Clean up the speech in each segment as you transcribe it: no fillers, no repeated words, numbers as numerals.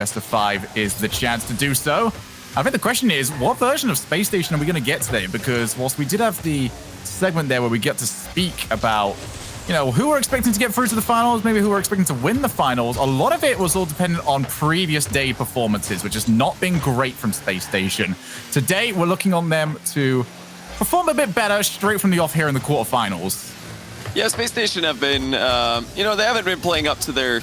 Best of 5 is the chance to do so. I think the question is, what version of Space Station are we going to get today? Because whilst we did have the segment there where we get to speak about, you know, who we're expecting to get through to the finals, maybe who we're expecting to win the finals, a lot of it was all dependent on previous day performances, which has not been great from Space Station. Today, we're looking on them to perform a bit better straight from the off here in the quarterfinals. Yeah, Space Station have been, you know, they haven't been playing up to their,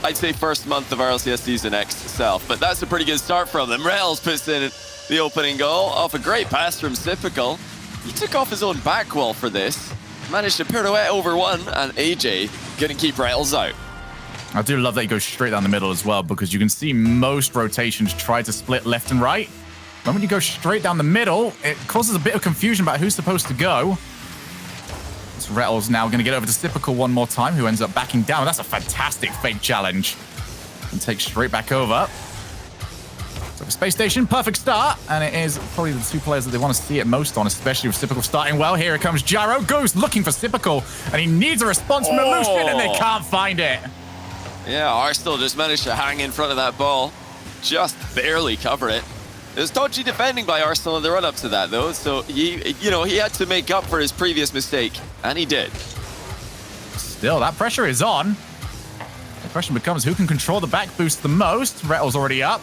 I'd say, first month of RLCS Season X itself, but that's a pretty good start from them. Rails puts in the opening goal off a great pass from Typical. He took off his own back wall for this, managed to pirouette over one, and AJ gonna keep Rails out. I do love that he goes straight down the middle as well, because you can see most rotations try to split left and right. But when you go straight down the middle, it causes a bit of confusion about who's supposed to go. This Rattle's now going to get over to Typical one more time, who ends up backing down. That's a fantastic fake challenge. And takes straight back over. So for Space Station, perfect start. And it is probably the two players that they want to see it most on, especially with Typical starting well. Here comes Gyro. Goes looking for Typical. And he needs a response from Illusion, and they can't find it. Yeah, Arsenal just managed to hang in front of that ball. Just barely cover it. It was dodgy defending by Arsenal in the run-up to that, though. So he had to make up for his previous mistake, and he did. Still, that pressure is on. The question becomes, who can control the back boost the most? Rettle's already up.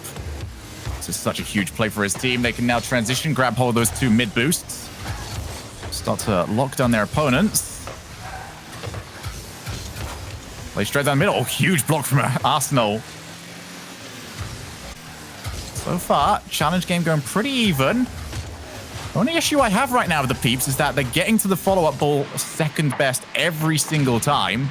This is such a huge play for his team. They can now transition, grab hold of those two mid boosts, start to lock down their opponents. Play straight down the middle. Oh, huge block from Arsenal. So far, challenge game going pretty even. The only issue I have right now with the Peeps is that they're getting to the follow-up ball second best every single time.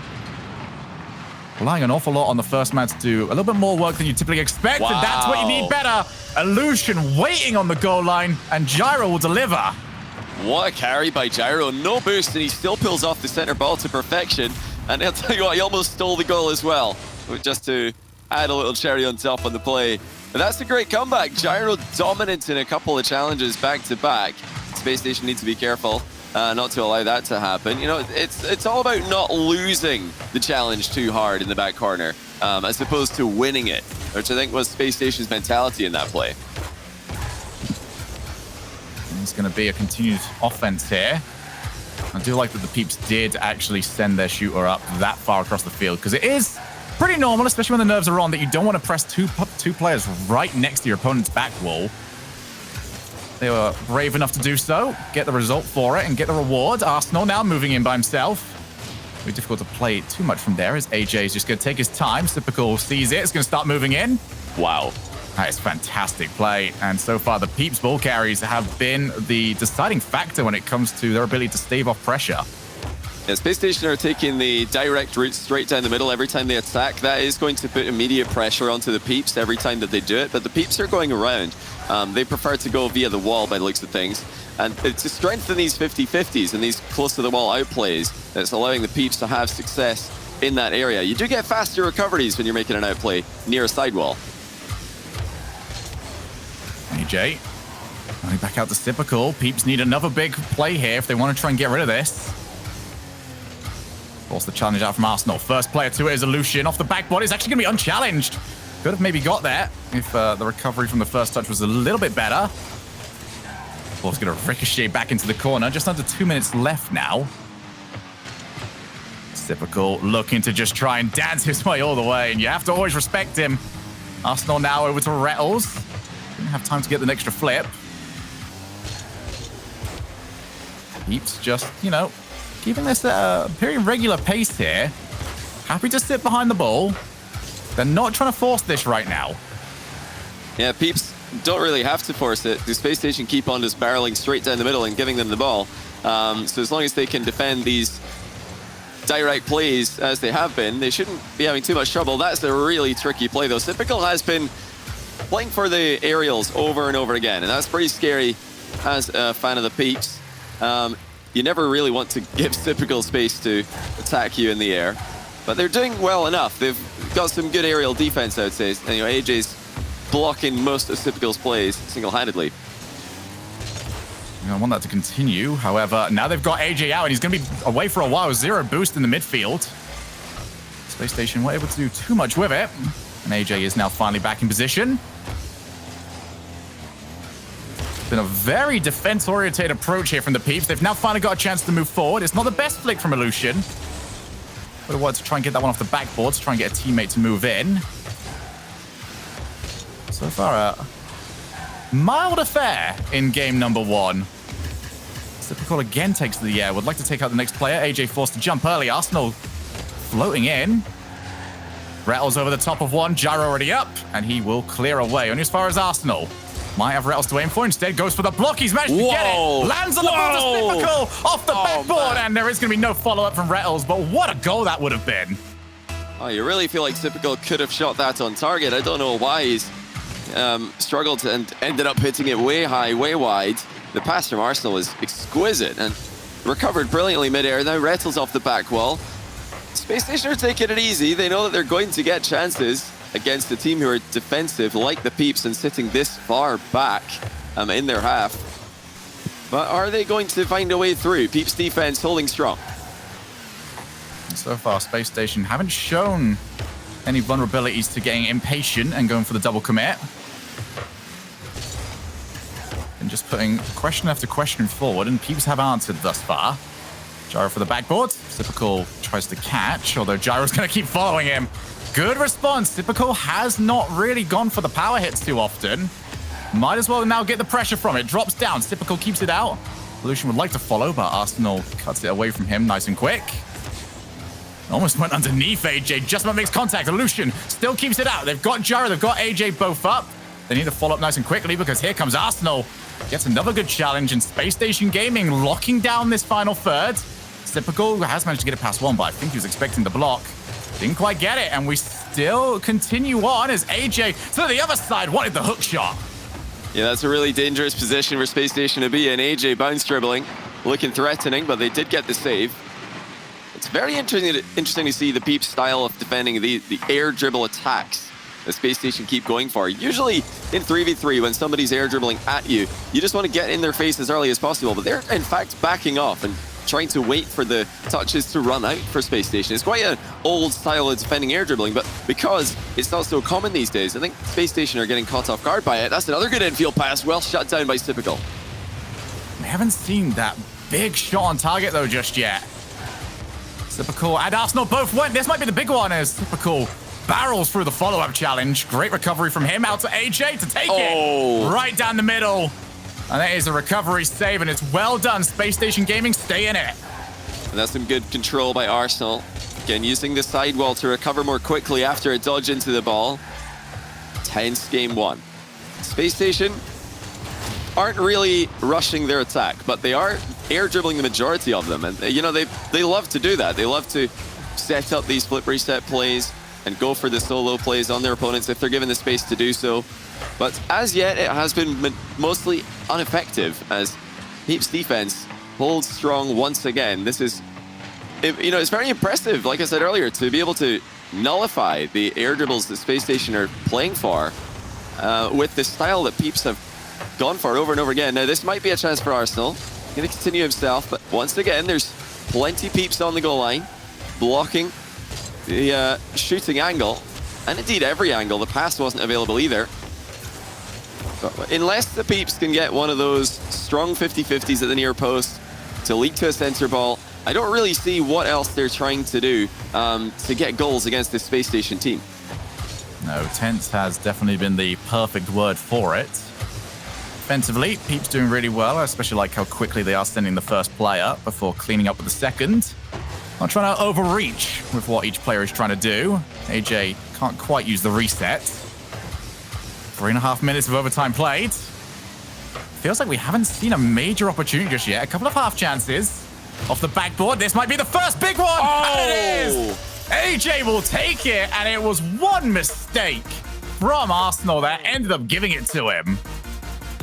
Relying an awful lot on the first man to do a little bit more work than you typically expect, and that's what you need better. Illusion waiting on the goal line, and Gyro will deliver. What a carry by Gyro. No boost, and he still pulls off the center ball to perfection. And I'll tell you what, he almost stole the goal as well, just to add a little cherry on top on the play. But that's a great comeback. Gyro dominant in a couple of challenges back-to-back. Space Station needs to be careful not to allow that to happen. You know, it's all about not losing the challenge too hard in the back corner, as opposed to winning it, which I think was Space Station's mentality in that play. It's going to be a continued offense here. I do like that the Peeps did actually send their shooter up that far across the field, because it is pretty normal, especially when the nerves are on, that you don't want to press two players right next to your opponent's back wall. They were brave enough to do so, get the result for it, and get the reward. Arsenal now moving in by himself. Very difficult to play too much from there, as AJ is just going to take his time. Typical sees it, it's going to start moving in. Wow. That is fantastic play. And so far, the Peeps ball carries have been the deciding factor when it comes to their ability to stave off pressure. Yeah, Space Station are taking the direct route straight down the middle every time they attack. That is going to put immediate pressure onto the Peeps every time that they do it, but the Peeps are going around. They prefer to go via the wall by the looks of things. And it's to strengthen these 50-50s and these close-to-the-wall outplays that's allowing the Peeps to have success in that area. You do get faster recoveries when you're making an outplay near a sidewall. AJ, running back out to Typical. Peeps need another big play here if they want to try and get rid of this. Force the challenge out from Arsenal. First player to it is Illusion. Off the backboard. It's actually going to be unchallenged. Could have maybe got there if the recovery from the first touch was a little bit better. Ball's going to ricochet back into the corner. Just under 2 minutes left now. Typical looking to just try and dance his way all the way, and you have to always respect him. Arsenal now over to Rettles. Didn't have time to get the extra flip. Peeps just, you know, keeping this at a very regular pace here. Happy to sit behind the ball. They're not trying to force this right now. Yeah, Peeps don't really have to force it. The Space Station keep on just barreling straight down the middle and giving them the ball. So as long as they can defend these direct plays as they have been, they shouldn't be having too much trouble. That's the really tricky play, though. Typical has been playing for the aerials over and over again, and that's pretty scary as a fan of the Peeps. You never really want to give Typical space to attack you in the air, but they're doing well enough. They've got some good aerial defense, I would say. And, you know, AJ's blocking most of Typical's plays single-handedly. I want that to continue. However, now they've got AJ out, and he's going to be away for a while. Zero boost in the midfield. Space Station weren't able to do too much with it. And AJ is now finally back in position. It's been a very defense-oriented approach here from the Peeps. They've now finally got a chance to move forward. It's not the best flick from Illusion. But I wanted to try and get that one off the backboard to try and get a teammate to move in. So far, a mild affair in game number 1. Typical again takes to the air. Would like to take out the next player. AJ forced to jump early. Arsenal floating in. Rattles over the top of one. Gyro already up. And he will clear away. Only as far as Arsenal. Might have Rattles to aim for. Instead goes for the block. He's managed to get it. Lands on the board of Typical off the backboard. And there is going to be no follow-up from Rattles. But what a goal that would have been. Oh, you really feel like Typical could have shot that on target. I don't know why he's struggled and ended up hitting it way high, way wide. The pass from Arsenal was exquisite and recovered brilliantly mid-air. Now Rattles off the back wall. Spacestation are taking it easy. They know that they're going to get chances against a team who are defensive like the Peeps and sitting this far back in their half. But are they going to find a way through? Peeps defense holding strong. So far, Spacestation haven't shown any vulnerabilities to getting impatient and going for the double commit. And just putting question after question forward, and Peeps have answered thus far. Gyro for the backboard. Typical tries to catch, although Gyro's going to keep following him. Good response. Typical has not really gone for the power hits too often. Might as well now get the pressure from it. Drops down. Typical keeps it out. Illusion would like to follow, but Arsenal cuts it away from him nice and quick. Almost went underneath AJ. Just about makes contact. Illusion still keeps it out. They've got Gyro. They've got AJ both up. They need to follow up nice and quickly because here comes Arsenal. Gets another good challenge, and Spacestation Gaming locking down this final third. Typical has managed to get it past one, but I think he was expecting the block. Didn't quite get it, and we still continue on as AJ to the other side wanted the hook shot. Yeah, that's a really dangerous position for Spacestation to be in. AJ bounce dribbling, looking threatening, but they did get the save. It's very interesting to see the Peep style of defending the air dribble attacks the Spacestation keep going for. Usually in 3v3, when somebody's air dribbling at you, you just want to get in their face as early as possible, but they're in fact backing off and trying to wait for the touches to run out for Spacestation. It's quite an old style of defending air dribbling, but because it's not so common these days, I think Spacestation are getting caught off guard by it. That's another good infield pass, well shut down by Typical. We haven't seen that big shot on target though just yet. Typical and Arsenal both went. This might be the big one as Typical barrels through the follow-up challenge. Great recovery from him out to AJ to take it right down the middle. And that is a recovery save, and it's well done. Spacestation Gaming stay in it. And that's some good control by Arsenal. Again, using the sidewall to recover more quickly after a dodge into the ball. Tense game 1. Spacestation aren't really rushing their attack, but they are air dribbling the majority of them. And, you know, they love to do that. They love to set up these flip reset plays and go for the solo plays on their opponents if they're given the space to do so. But as yet, it has been mostly ineffective as Peeps defense holds strong once again. This is, you know, it's very impressive, like I said earlier, to be able to nullify the air dribbles that Spacestation are playing for with the style that Peeps have gone for over and over again. Now, this might be a chance for Arsenal. Going to continue himself, but once again, there's plenty Peeps on the goal line, blocking the shooting angle, and indeed every angle. The pass wasn't available either. But unless the Peeps can get one of those strong 50-50s at the near post to lead to a center ball, I don't really see what else they're trying to do to get goals against this Spacestation team. No, tense has definitely been the perfect word for it. Defensively, Peeps doing really well. I especially like how quickly they are sending the first player before cleaning up with the second. Not trying to overreach with what each player is trying to do. AJ can't quite use the reset. 3.5 minutes of overtime played. Feels like we haven't seen a major opportunity just yet. A couple of half chances off the backboard. This might be the first big one. Oh! And it is. AJ will take it, and it was one mistake from Arsenal that ended up giving it to him.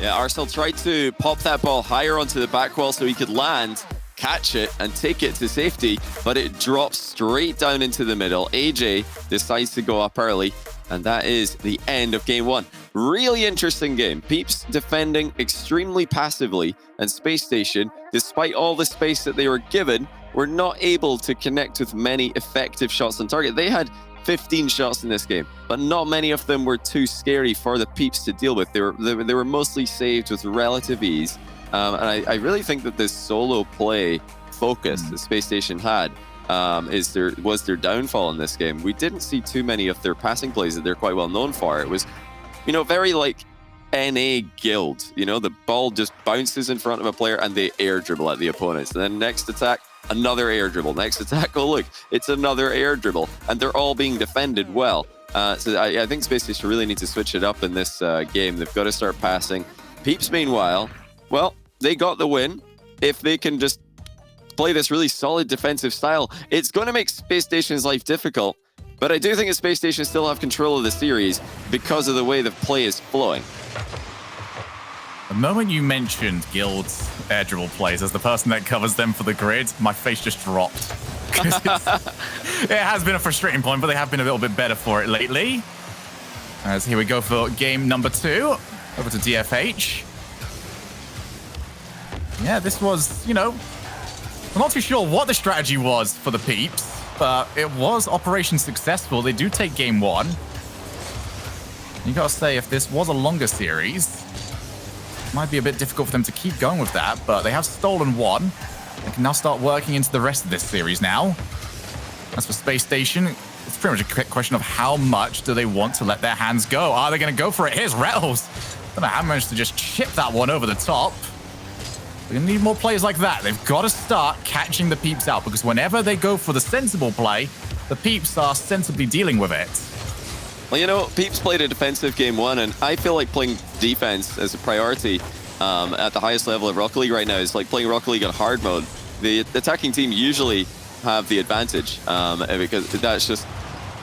Yeah, Arsenal tried to pop that ball higher onto the back wall so he could land, catch it, and take it to safety, but it drops straight down into the middle. AJ decides to go up early, and that is the end of game 1. Really interesting game. Peeps defending extremely passively, and Spacestation, despite all the space that they were given, were not able to connect with many effective shots on target. They had 15 shots in this game, but not many of them were too scary for the Peeps to deal with. They were mostly saved with relative ease. And I really think that this solo play focus that Space Station had was their downfall in this game. We didn't see too many of their passing plays that they're quite well known for. It was, very like NA guild. The ball just bounces in front of a player and they air dribble at the opponents. And then next attack, another air dribble. Next attack, oh look, it's another air dribble. And they're all being defended well. So I think Space Station really need to switch it up in this game. They've got to start passing. Peeps, meanwhile, well, they got the win. If they can just play this really solid defensive style, it's going to make Space Station's life difficult. But I do think that Space Station still have control of the series because of the way the play is flowing. The moment you mentioned Guild's air dribble plays as the person that covers them for the grid, my face just dropped. It has been a frustrating point, but they have been a little bit better for it lately. As here we go for game number 2. Over to DFH. Yeah, this was, I'm not too sure what the strategy was for the Peeps, but it was operation successful. They do take game 1. You gotta say, if this was a longer series, it might be a bit difficult for them to keep going with that, but they have stolen 1. They can now start working into the rest of this series now. As for Space Station, it's pretty much a question of how much do they want to let their hands go. Are they going to go for it? Here's Rattles. Don't know how managed to just chip that one over the top. They're going to need more plays like that. They've got to start catching the Peeps out, because whenever they go for the sensible play, the Peeps are sensibly dealing with it. Well, Peeps played a defensive game 1, and I feel like playing defense as a priority at the highest level of Rocket League right now is like playing Rocket League on hard mode. The attacking team usually have the advantage because that's just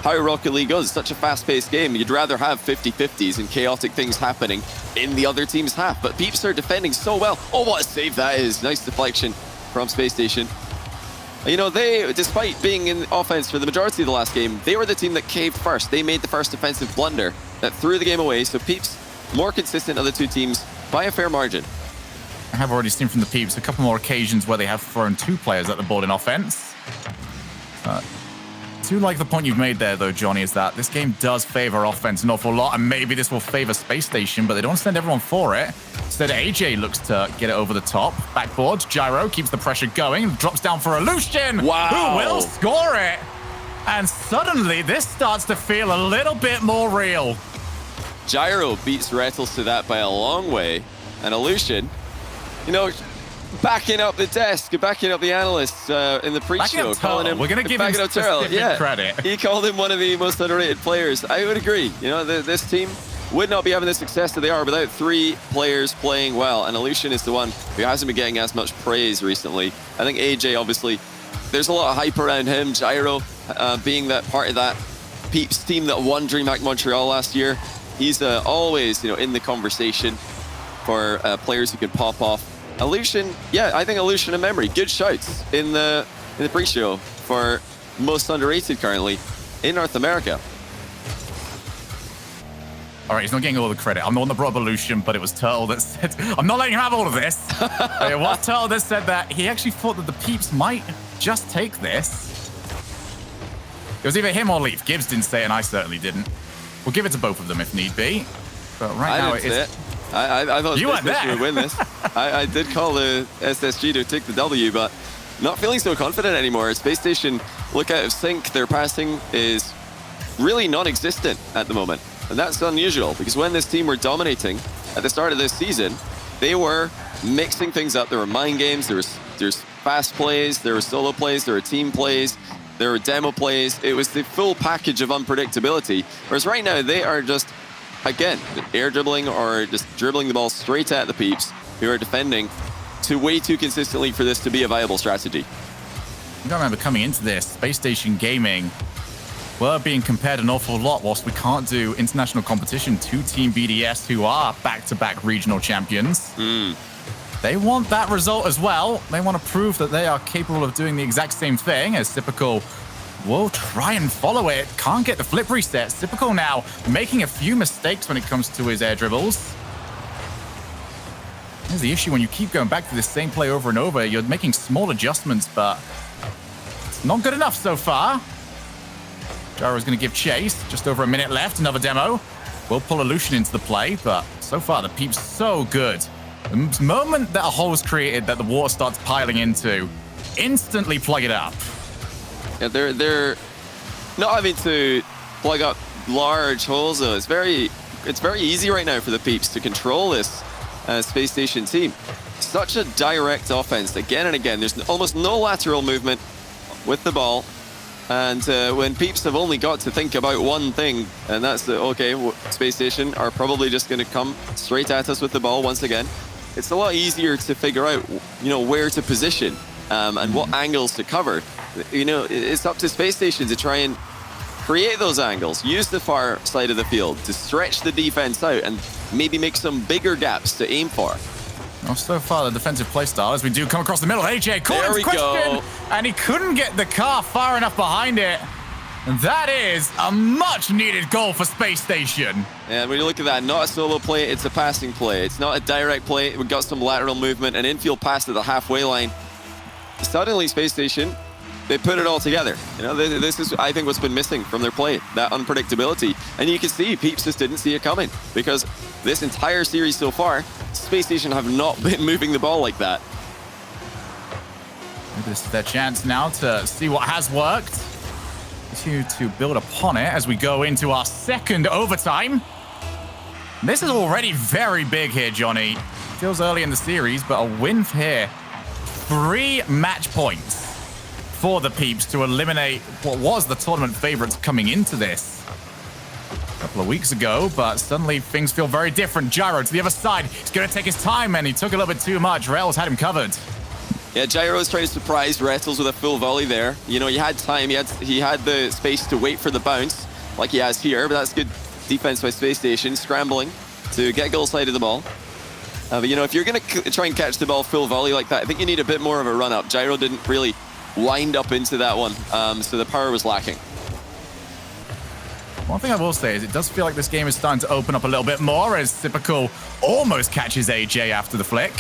how Rocket League goes. It's such a fast-paced game. You'd rather have 50-50s and chaotic things happening in the other team's half. But Peeps are defending so well. Oh, what a save that is. Nice deflection from Space Station. They, despite being in offense for the majority of the last game, they were the team that caved first. They made the first defensive blunder that threw the game away. So Peeps, more consistent of the two teams by a fair margin. I have already seen from the Peeps a couple more occasions where they have thrown 2 players at the board in offense. I do like the point you've made there, though, Johnny, is that this game does favor offense an awful lot, and maybe this will favor Space Station, but they don't send everyone for it. Instead, AJ looks to get it over the top. Backboard, Gyro keeps the pressure going, drops down for Illusion, wow, who will score it. And suddenly, this starts to feel a little bit more real. Gyro beats Rattles to that by a long way, and Illusion, backing up the desk, backing up the analysts in the pre-show, calling him. We're going to give him specific credit. He called him one of the most underrated players. I would agree. This team would not be having the success that they are without 3 players playing well, and Illusion is the one who hasn't been getting as much praise recently. I think AJ, obviously, there's a lot of hype around him. Gyro being that part of that Peeps team that won DreamHack Montreal last year. He's always, in the conversation for players who can pop off. Illusion, yeah, I think Illusion and Memory, good shouts in the pre-show for most underrated currently in North America. All right, he's not getting all the credit. I'm the one that brought up Illusion, but it was Turtle that said, I'm not letting him have all of this. It was Turtle that said that he actually thought that the Peeps might just take this. It was either him or Leaf. Gibbs didn't say it, and I certainly didn't. We'll give it to both of them if need be. But right now, I thought you Space Station would win this. I did call the SSG to take the W, but not feeling so confident anymore. Space Station look out of sync. Their passing is really non-existent at the moment. And that's unusual, because when this team were dominating at the start of this season, they were mixing things up. There were mind games, there's fast plays, there were solo plays, there were team plays, there were demo plays. It was the full package of unpredictability. Whereas right now, they are just, again, air dribbling or just dribbling the ball straight at the Peeps, who are defending way too consistently for this to be a viable strategy. You gotta remember, coming into this, Space Station Gaming were being compared an awful lot whilst we can't do international competition to Team BDS, who are back-to-back regional champions. They want that result as well. They want to prove that they are capable of doing the exact same thing as Typical will try and follow it. Can't get the flip reset. Typical now making a few mistakes when it comes to his air dribbles. Here's the issue: when you keep going back to this same play over and over, you're making small adjustments, but it's not good enough so far. Gyro's going to give chase. Just over a minute left. Another demo. We'll pull Illusion into the play, but so far the Peeps so good. The moment that a hole is created that the water starts piling into, instantly plug it up. Yeah, they're not having to plug up large holes though. It's very easy right now for the Peeps to control this Space Station team. Such a direct offense again and again. There's almost no lateral movement with the ball. And when Peeps have only got to think about one thing, and that's the, okay, Space Station are probably just going to come straight at us with the ball once again. It's a lot easier to figure out, you know, where to position and what angles to cover. You know, it's up to Space Station to try and create those angles, use the far side of the field to stretch the defense out and maybe make some bigger gaps to aim for. Well, so far, the defensive playstyle, as we do come across the middle. AJ caught his question, and he couldn't get the car far enough behind it. And that is a much-needed goal for Space Station. And when you look at that, not a solo play, it's a passing play. It's not a direct play. We've got some lateral movement, an infield pass at the halfway line. Suddenly, Space Station, they put it all together. You know, this is, I think, what's been missing from their play, that unpredictability. And you can see Peeps just didn't see it coming because this entire series so far, Space Station have not been moving the ball like that. Maybe this is their chance now to see what has worked. To build upon it as we go into our second overtime. This is already very big here, Johnny. Feels early in the series, but a win here. 3 match points for the Peeps to eliminate what was the tournament favorites coming into this a couple of weeks ago, but suddenly things feel very different. Gyro to the other side. He's going to take his time, and he took a little bit too much. Rails had him covered. Yeah, Gyro's trying to surprise Rettles with a full volley there. You know, he had time. He had the space to wait for the bounce, like he has here, but that's good defense by Space Station, scrambling to get goal side of the ball. But, you know, if you're going to try and catch the ball full volley like that, I think you need a bit more of a run-up. Gyro didn't really wind up into that one, so the power was lacking. One thing I will say is it does feel like this game is starting to open up a little bit more as Typical almost catches AJ after the flick.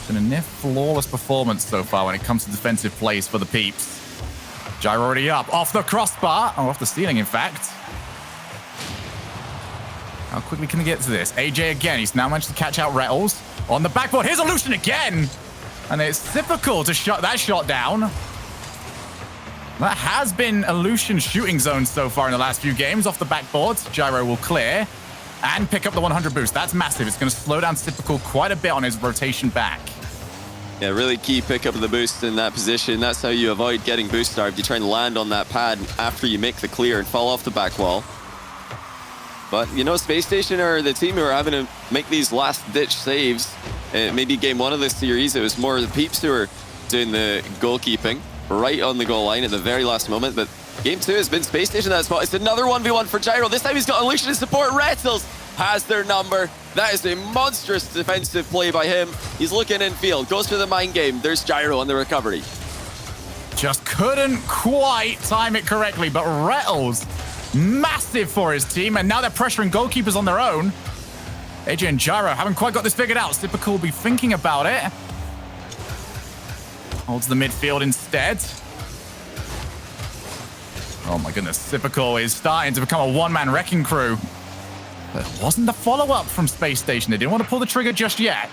Been a near flawless performance so far when it comes to defensive plays for the Peeps. Gyro already up, off the crossbar, or off the ceiling, in fact. How quickly can he get to this? AJ again, he's now managed to catch out Rettles. On the backboard, here's Illusion again! And it's typical to shut that shot down. That has been Illusion's shooting zone so far in the last few games. Off the backboard, Gyro will clear and pick up the 100 boost. That's massive. It's going to slow down Typical quite a bit on his rotation back. Yeah, really key pick up of the boost in that position. That's how you avoid getting boost starved. You try and land on that pad after you make the clear and fall off the back wall. But, you know, Space Station are the team who are having to make these last-ditch saves. Maybe game 1 of this series, it was more the Peeps who were doing the goalkeeping right on the goal line at the very last moment. But game 2 has been Space Station that spot. It's another 1v1 for Gyro. This time he's got Illusion to support. Rettles has their number. That is a monstrous defensive play by him. He's looking in field, goes for the mind game. There's Gyro on the recovery. Just couldn't quite time it correctly, but Rettles, massive for his team, and now they're pressuring goalkeepers on their own. AJ and Gyro haven't quite got this figured out. Typical will be thinking about it. Holds the midfield instead. Oh my goodness, Typical is starting to become a one-man wrecking crew. But it wasn't the follow-up from Space Station. They didn't want to pull the trigger just yet.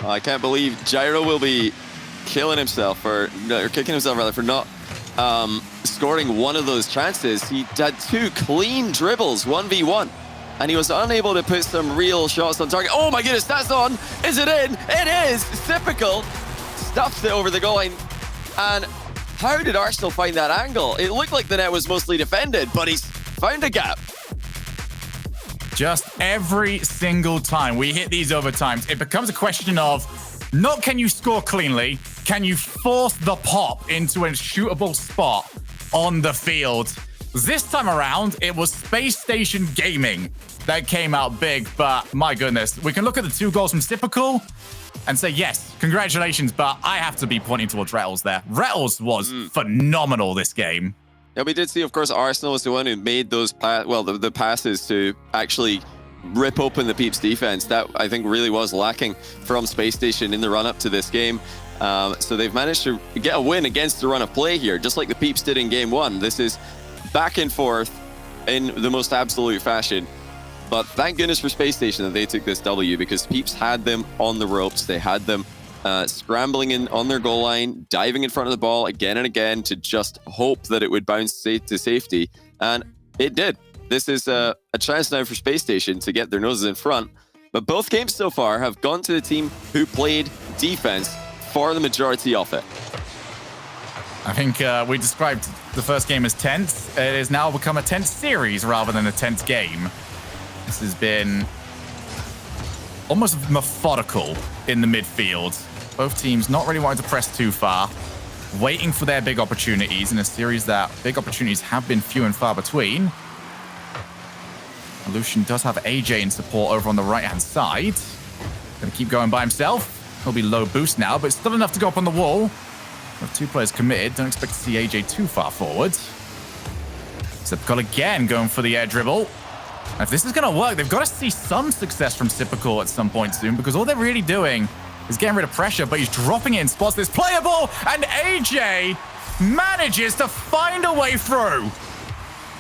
I can't believe Gyro will be killing himself, or kicking himself rather, for not scoring one of those chances. He had 2 clean dribbles, 1v1, and he was unable to put some real shots on target. Oh my goodness, that's on. Is it in? It is. Typical stuffed it over the goal line. And how did Arsenal find that angle? It looked like the net was mostly defended, but he's found a gap. Just every single time we hit these overtimes, it becomes a question of not can you score cleanly, can you force the pop into a shootable spot on the field? This time around, it was Space Station Gaming that came out big, but my goodness, we can look at the 2 goals from Typical and say, yes, congratulations, but I have to be pointing towards Rettles there. Rettles was phenomenal this game. Yeah, we did see, of course, Arsenal was the one who made those the passes to actually rip open the Peeps defense. That, I think, really was lacking from Space Station in the run-up to this game. So they've managed to get a win against the run of play here, just like the Peeps did in game 1. This is back and forth in the most absolute fashion. But thank goodness for Space Station that they took this W, because Peeps had them on the ropes. They had them scrambling in on their goal line, diving in front of the ball again and again to just hope that it would bounce to safety. And it did. This is a chance now for Space Station to get their noses in front. But both games so far have gone to the team who played defense for the majority of it. I think we described the first game as tense. It has now become a tense series rather than a tense game. This has been almost methodical in the midfield. Both teams not really wanting to press too far, waiting for their big opportunities in a series that big opportunities have been few and far between. Lucian does have AJ in support over on the right-hand side. Gonna keep going by himself. He'll be low boost now, but still enough to go up on the wall. With 2 players committed, don't expect to see AJ too far forward. Sipical again going for the air dribble. And if this is gonna work, they've got to see some success from Sipical at some point soon, because all they're really doing is getting rid of pressure, but he's dropping it in spots that's playable, and AJ manages to find a way through.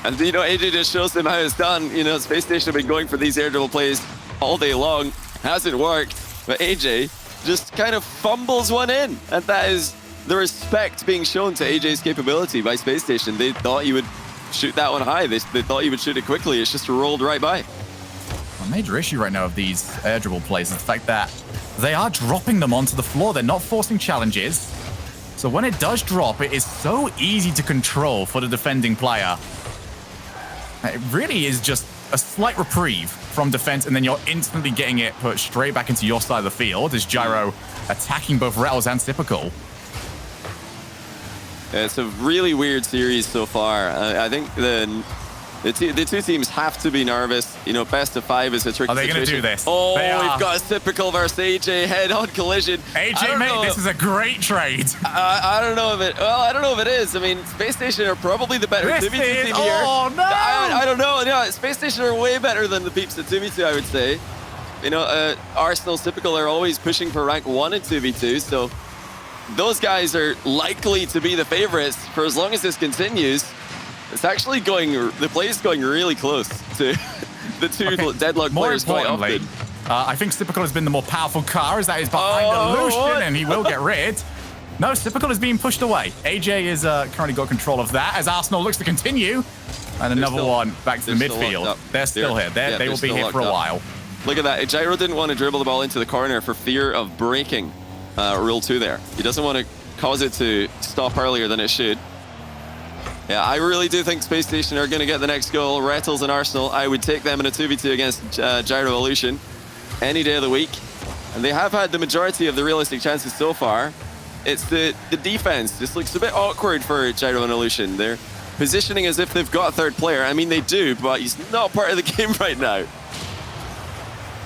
And, you know, AJ just shows them how it's done. You know, Space Station have been going for these air dribble plays all day long. Hasn't worked, but AJ just kind of fumbles one in. And that is the respect being shown to AJ's capability by Space Station. They thought he would shoot that one high. They thought he would shoot it quickly. It's just rolled right by. A major issue right now of these air dribble plays is the fact that they are dropping them onto the floor. They're not forcing challenges. So when it does drop, it is so easy to control for the defending player. It really is just a slight reprieve from defense, and then you're instantly getting it put straight back into your side of the field as Gyro attacking both Rattles and Sipical. Yeah, it's a really weird series so far. I think the two teams have to be nervous. You know, best of 5 is a tricky situation. Are they going to do this? Oh, we've got a Sipical versus AJ head-on collision. AJ, mate, this is a great trade. I don't know if it... Well, I don't know if it is. I mean, Space Station are probably the better 2v2 team here. Oh, no! I don't know. Yeah, Space Station are way better than the Peeps at 2v2, I would say. You know, Arsenal, Sipical are always pushing for rank 1 in 2v2, so those guys are likely to be the favorites for as long as this continues. It's actually going... The play is going really close to the two deadlock players quite often. I think Sipical has been the more powerful car, as that is behind Lucian, and he will get rid. No, Sipical is being pushed away. AJ is currently got control of that as Arsenal looks to continue. And another one back to the midfield. They're still here. They will be here for a while. Look at that. Gyro didn't want to dribble the ball into the corner for fear of breaking Rule 2 there. He doesn't want to cause it to stop earlier than it should. Yeah, I really do think Space Station are going to get the next goal. Rattles and Arsenal, I would take them in a 2v2 against Gyro Illusion any day of the week. And they have had the majority of the realistic chances so far. It's the defense. This looks a bit awkward for Gyro and Illusion. They're positioning as if they've got a third player. I mean, they do, but he's not part of the game right now.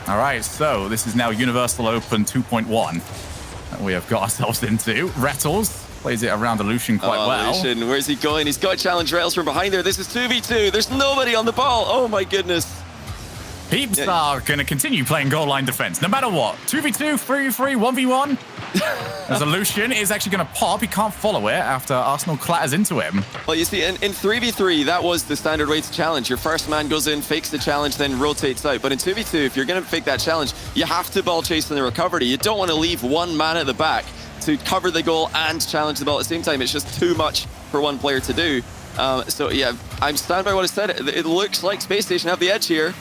All right, so this is now Universal Open 2.1 that we have got ourselves into. Rattles plays it around Illusion quite well. Illusion, where's he going? He's got challenge rails from behind there. This is 2v2. There's nobody on the ball. Oh my goodness. Peeps are going to continue playing goal line defense, no matter what. 2v2, 3v3, 1v1. As Illusion is actually going to pop. He can't follow it after Arsenal clatters into him. Well, you see, in 3v3, that was the standard way to challenge. Your first man goes in, fakes the challenge, then rotates out. But in 2v2, if you're going to fake that challenge, you have to ball chase in the recovery. You don't want to leave one man at the back to cover the goal and challenge the ball at the same time. It's just too much for one player to do. So yeah, I'm stand by what I said. It looks like Space Station have the edge here.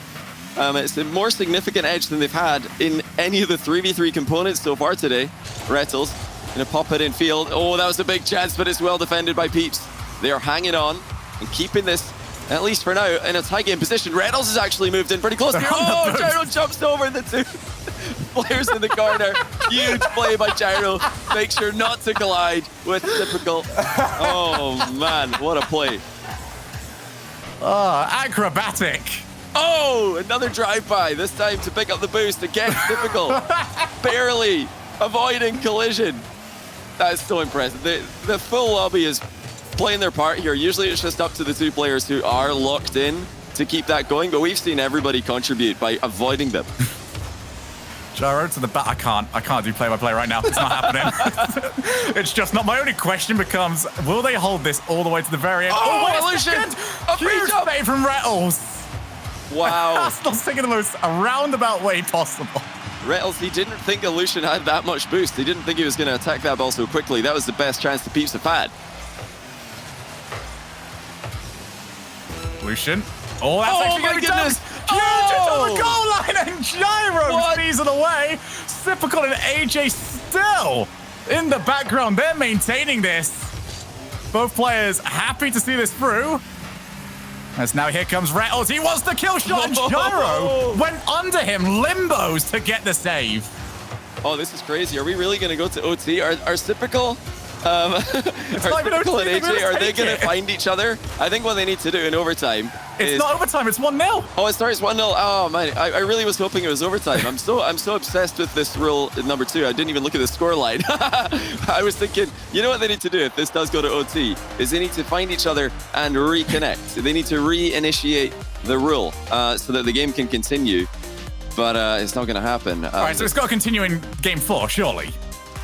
It's a more significant edge than they've had in any of the 3v3 components so far today. Rattles gonna pop it in field. Oh, that was a big chance, but it's well defended by Peeps. They are hanging on and keeping this, at least for now, in a tie game position. Rattles has actually moved in pretty close here. Oh, Gyro jumps over the two players in the corner. Huge play by Gyro. Make sure not to collide with Typical. Oh man, what a play. Oh, acrobatic. Oh, another drive-by, this time to pick up the boost against Typical. Barely avoiding collision. That is so impressive. The full lobby is playing their part here. Usually it's just up to the two players who are locked in to keep that going, but we've seen everybody contribute by avoiding them. Gyro to the back. I can't do play-by-play right now. It's not happening. It's just not. My only question becomes, will they hold this all the way to the very end? Oh, wait a Illusion! second! Huge save from Rettles. Wow. Arsenal's taking the most roundabout way possible. Rettles, he didn't think Illusion had that much boost. He didn't think he was going to attack that ball so quickly. That was the best chance the Peeps have had. Lucian. Oh, that's actually my going to be goodness. huge on the goal line, and Gyro sees it away. Sipical and AJ still in the background. They're maintaining this. Both players happy to see this through. As now here comes Rettles. He wants the kill shot, and Gyro went under him, limbos to get the save. Oh, this is crazy. Are we really going to go to OT? Are Sipical... Sipical and AJ, are they going to find each other? I think what they need to do in overtime It's not overtime, it's 1-0. Oh, it starts 1-0. Oh, man. I really was hoping it was overtime. I'm so obsessed with this rule in number 2. I didn't even look at the scoreline. I was thinking, you know what they need to do if this does go to OT? Is they need to find each other and reconnect. They need to reinitiate the rule so that the game can continue. But it's not going to happen. All right, so it's got to continue in game 4, surely.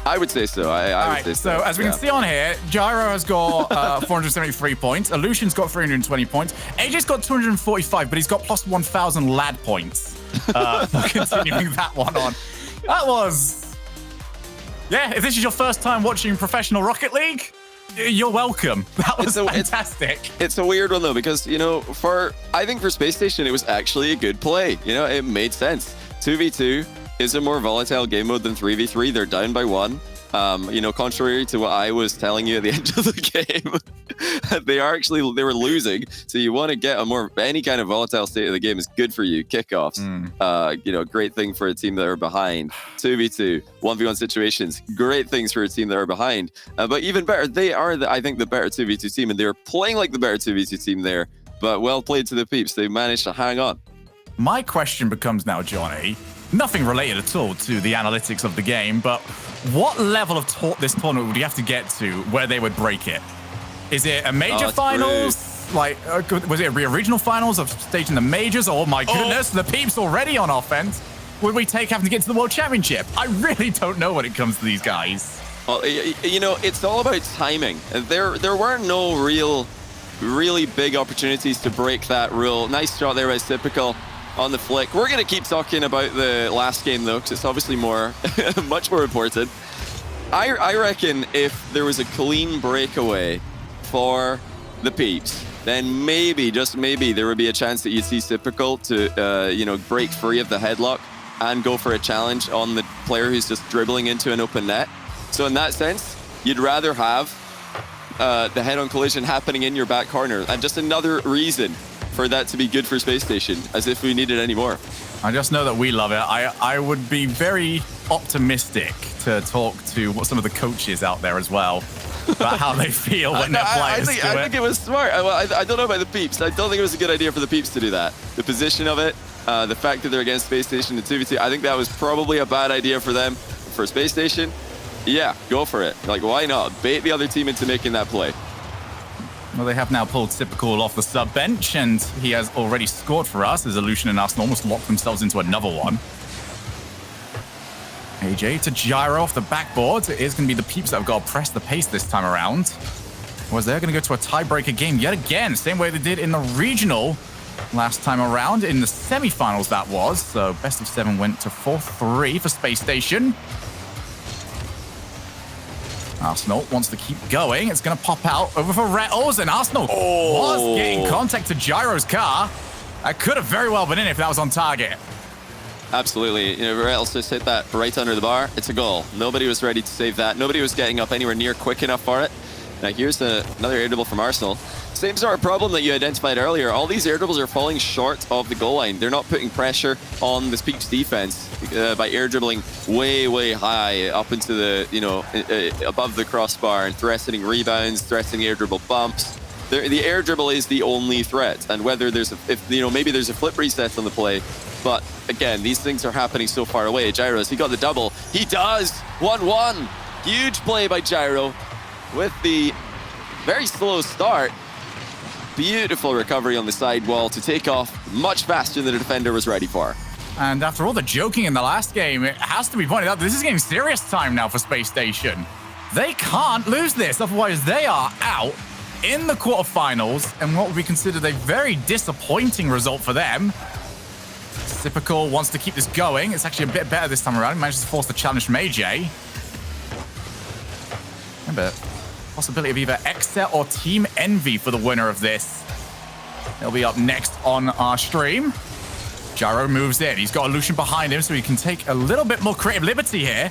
I would say so. I would say so. So as we can see on here, Gyro has got 473 points. Illusion's got 320 points. AJ's got 245, but he's got plus 1,000 lad points for continuing that one on. That was... Yeah, if this is your first time watching professional Rocket League, you're welcome. That was fantastic. It's a weird one, though, because, you know, I think for Spacestation, it was actually a good play. You know, it made sense. 2v2 is a more volatile game mode than 3v3. They're down by 1. You know, contrary to what I was telling you at the end of the game, they were losing. So you want to get any kind of volatile state of the game is good for you. Kickoffs, you know, great thing for a team that are behind. 2v2, 1v1 situations, great things for a team that are behind. But even better, they are, I think, the better 2v2 team, and they're playing like the better 2v2 team there. But well played to the Peeps. They managed to hang on. My question becomes now, Johnny, nothing related at all to the analytics of the game, but what level of this tournament would you have to get to where they would break it? Is it a major finals? True. Like, was it a regional finals of staging the majors? Oh my goodness, the Peeps already on offense. Would we having to get to the World Championship? I really don't know when it comes to these guys. Well, you know, it's all about timing. There were no really big opportunities to break that rule. Nice shot there by Typical on the flick. We're going to keep talking about the last game, though, because it's obviously much more important. I reckon if there was a clean breakaway for the Peeps, then maybe, just maybe, there would be a chance that you'd see Typical to, you know, break free of the headlock and go for a challenge on the player who's just dribbling into an open net. So in that sense, you'd rather have the head-on collision happening in your back corner. And just another reason for that to be good for Spacestation, as if we needed any more. I just know that we love it. I would be very optimistic to talk to some of the coaches out there as well about how they feel when their players do it. I think it was smart. I don't know about the Peeps. I don't think it was a good idea for the Peeps to do that. The position of it, the fact that they're against Spacestation in 2v2, I think that was probably a bad idea for them. For Spacestation, yeah, go for it. Like, why not? Bait the other team into making that play. Well, they have now pulled Typical off the sub bench, and he has already scored for us as Illusion and Arsenal almost locked themselves into another one. AJ to Gyro off the backboard. It is going to be the Peeps that have got to press the pace this time around. Was they're going to go to a tiebreaker game yet again, same way they did in the regional last time around. In the semi-finals, that was. So best of 7 went to 4-3 for Spacestation. Arsenal wants to keep going. It's going to pop out over for Rettles, and Arsenal was getting contact to Gyro's car. That could have very well been in if that was on target. Absolutely. You know, Rettles just hit that right under the bar. It's a goal. Nobody was ready to save that. Nobody was getting up anywhere near quick enough for it. Now here's another air dribble from Arsenal. Same sort of problem that you identified earlier. All these air dribbles are falling short of the goal line. They're not putting pressure on this Peeps defense by air dribbling way, way high up into the, you know, above the crossbar and threatening rebounds, threatening air dribble bumps. The air dribble is the only threat. And whether there's maybe there's a flip reset on the play, but again, these things are happening so far away. Gyro's, he got the double. He does! 1-1. Huge play by Gyro with the very slow start. Beautiful recovery on the side wall to take off much faster than the defender was ready for. And after all the joking in the last game, it has to be pointed out this is getting serious time now for Spacestation. They can't lose this, otherwise they are out in the quarterfinals, and what would be considered a very disappointing result for them. Typical wants to keep this going. It's actually a bit better this time around. He manages to force the challenge from AJ. Remember, possibility of either Xset or Team Envy for the winner of this. They'll be up next on our stream. Gyro moves in. He's got a Lucian behind him, so he can take a little bit more creative liberty here.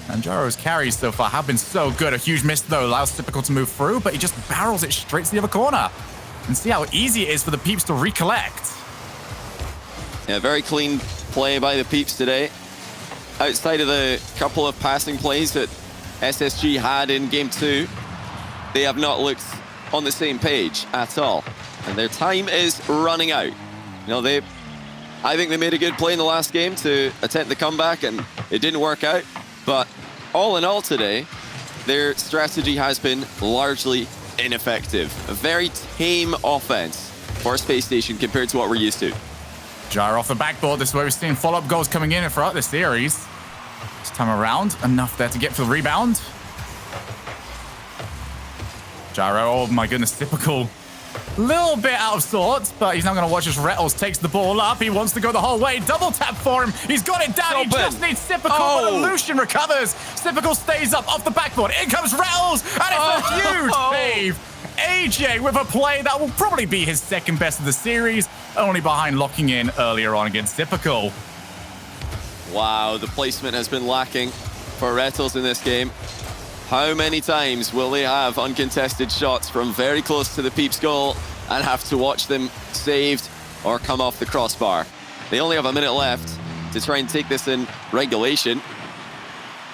And Gyro's carries so far have been so good. A huge miss, though, allows Typical to move through, but he just barrels it straight to the other corner. And see how easy it is for the Peeps to recollect. Yeah, very clean play by the Peeps today. Outside of the couple of passing plays that SSG had in Game 2, they have not looked on the same page at all. And their time is running out. You know, I think they made a good play in the last game to attempt the comeback, and it didn't work out. But all in all today, their strategy has been largely ineffective. A very tame offense for Spacestation compared to what we're used to. Gyro off the backboard. This is where we've seen follow-up goals coming in throughout the series. This time around, enough there to get for the rebound. Gyro, oh my goodness, typical. Little bit out of sorts, but he's now going to watch as Retals takes the ball up. He wants to go the whole way. Double tap for him. He's got it down. He just needs Typical, but Lucian recovers. Typical stays up off the backboard. In comes Retals, and it's a huge save. AJ with a play that will probably be his second best of the series, only behind locking in earlier on against Typical. Wow, the placement has been lacking for Retals in this game. How many times will they have uncontested shots from very close to the Peeps goal and have to watch them saved or come off the crossbar? They only have a minute left to try and take this in regulation.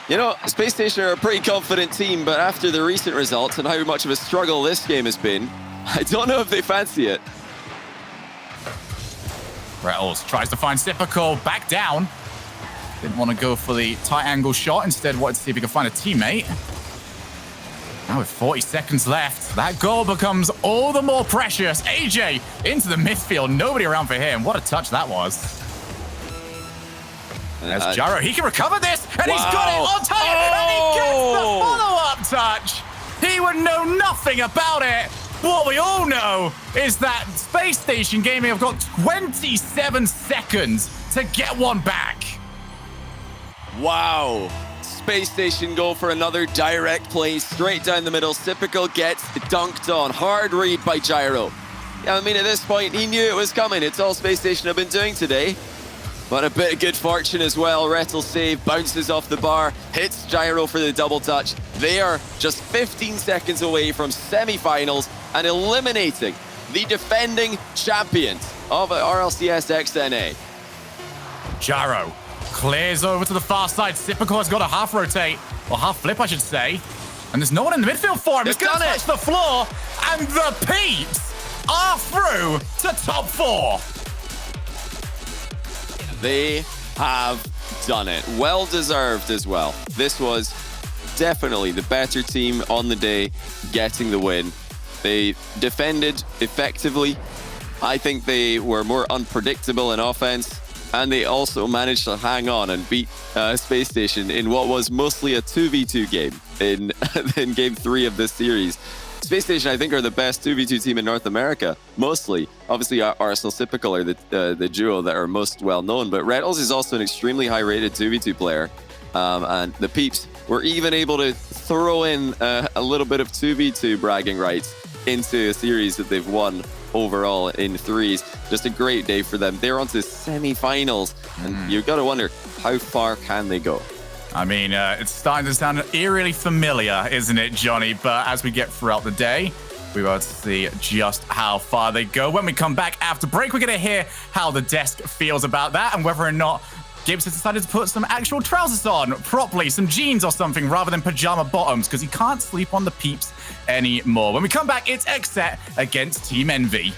You know, Spacestation are a pretty confident team, but after the recent results and how much of a struggle this game has been, I don't know if they fancy it. Retals tries to find Typical, back down. Didn't want to go for the tight angle shot, instead wanted to see if he could find a teammate. Now with 40 seconds left, that goal becomes all the more precious. AJ into the midfield, nobody around for him. What a touch that was. And there's Gyro, he can recover this, and he's got it on time, and he gets the follow-up touch. He would know nothing about it. What we all know is that Spacestation Gaming have got 27 seconds to get one back. Wow. Spacestation go for another direct play straight down the middle. Typical gets dunked on. Hard read by Gyro. Yeah, I mean, at this point, he knew it was coming. It's all Spacestation have been doing today. But a bit of good fortune as well. Retals save, bounces off the bar, hits Gyro for the double touch. They are just 15 seconds away from semi-finals and eliminating the defending champions of RLCS XNA. Gyro clears over to the far side. Typical has got a half rotate, or half flip, I should say. And there's no one in the midfield for him. He's going to touch the floor, and the Peeps are through to top 4. They have done it. Well deserved as well. This was definitely the better team on the day, getting the win. They defended effectively. I think they were more unpredictable in offense, and they also managed to hang on and beat Spacestation in what was mostly a 2v2 game in Game 3 of this series. Spacestation, I think, are the best 2v2 team in North America, mostly. Obviously, Arsenal Typical are the duo that are most well known, but Retals is also an extremely high-rated 2v2 player. And the Peeps were even able to throw in a little bit of 2v2 bragging rights into a series that they've won overall in threes. Just a great day for them. They're on to semi-finals, and you've got to wonder, how far can they go? I mean, it's starting to sound eerily familiar, isn't it, Johnny? But as we get throughout the day, we're about to see just how far they go. When we come back after break, we're going to hear how the desk feels about that and whether or not Gibbs has decided to put some actual trousers on properly, some jeans or something, rather than pajama bottoms, because he can't sleep on the Peeps anymore. When we come back, it's Xset against Team Envy.